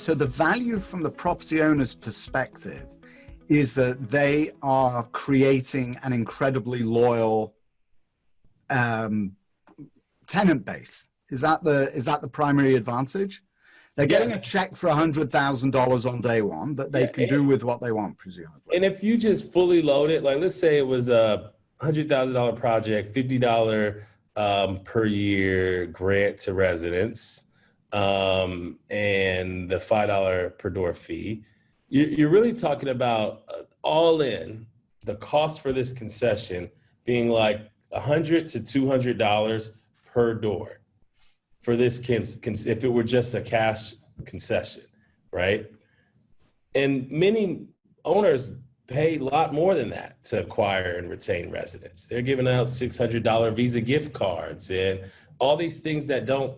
So the value from the property owner's perspective is that they are creating an incredibly loyal tenant base. Is that the primary advantage? They're getting a check for $100,000 on day one that they can do with what they want, presumably. And if you just fully load it, like let's say it was a $100,000 project, $50 per year grant to residents, and the $5 per door fee, you're really talking about all in the cost for this concession being like $100 to $200 per door for this if it were just a cash concession, right? And many owners pay a lot more than that to acquire and retain residents. They're giving out $600 Visa gift cards and all these things that don't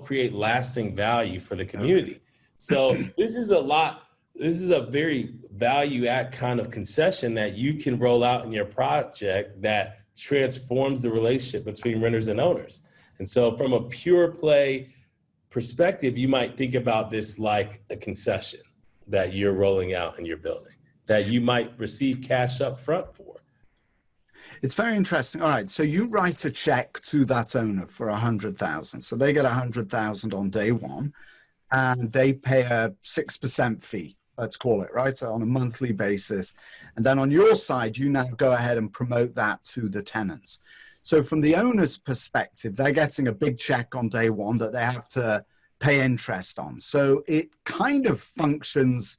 create lasting value for the community. So this is a very value add kind of concession that you can roll out in your project that transforms the relationship between renters and owners. And so from a pure play perspective, you might think about this like a concession that you're rolling out in your building that you might receive cash up front for. It's very interesting. All right, so you write a check to that owner for $100,000. So they get $100,000 on day one, and they pay a 6% fee, let's call it, right? So on a monthly basis. And then on your side, you now go ahead and promote that to the tenants. So from the owner's perspective, they're getting a big check on day one that they have to pay interest on. So it kind of functions,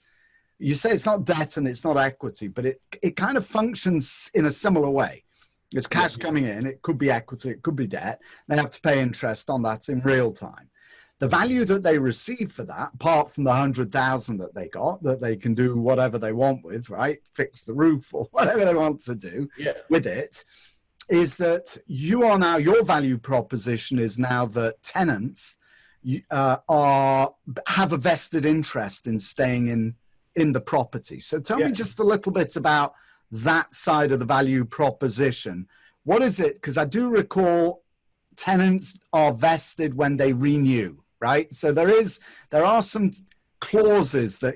you say it's not debt and it's not equity, but it kind of functions in a similar way. There's cash coming in, it could be equity, it could be debt. They have to pay interest on that in real time. The value that they receive for that, apart from the $100,000 that they got, that they can do whatever they want with, right? Fix the roof or whatever they want to do with it, is that you are now, your value proposition is now that tenants have a vested interest in staying in the property. So tell me just a little bit about that side of the value proposition. What is it? Because I do recall tenants are vested when they renew, right? So there are some clauses that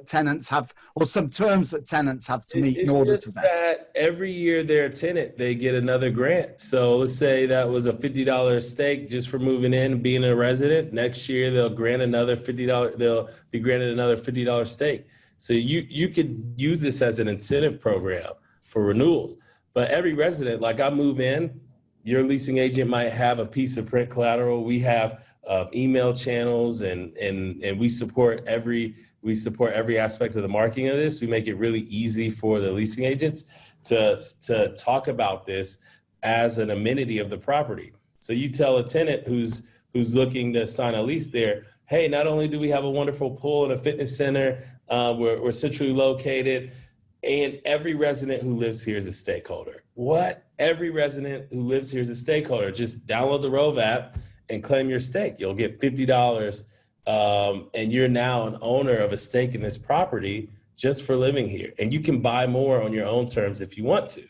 tenants have, or some terms that tenants have to meet in order to vest. That every year they're a tenant, they get another grant. So let's say that was a $50 stake just for moving in and being a resident. Next year they'll grant another $50. They'll be granted another $50 stake. So you could use this as an incentive program for renewals. But every resident, like I move in, your leasing agent might have a piece of print collateral. We have email channels, and we support every aspect of the marketing of this. We make it really easy for the leasing agents to talk about this as an amenity of the property. So you tell a tenant who's looking to sign a lease there, hey, not only do we have a wonderful pool and a fitness center, we're centrally located, and every resident who lives here is a stakeholder. What? Every resident who lives here is a stakeholder. Just download the Rhove app and claim your stake. You'll get $50, and you're now an owner of a stake in this property just for living here. And you can buy more on your own terms if you want to.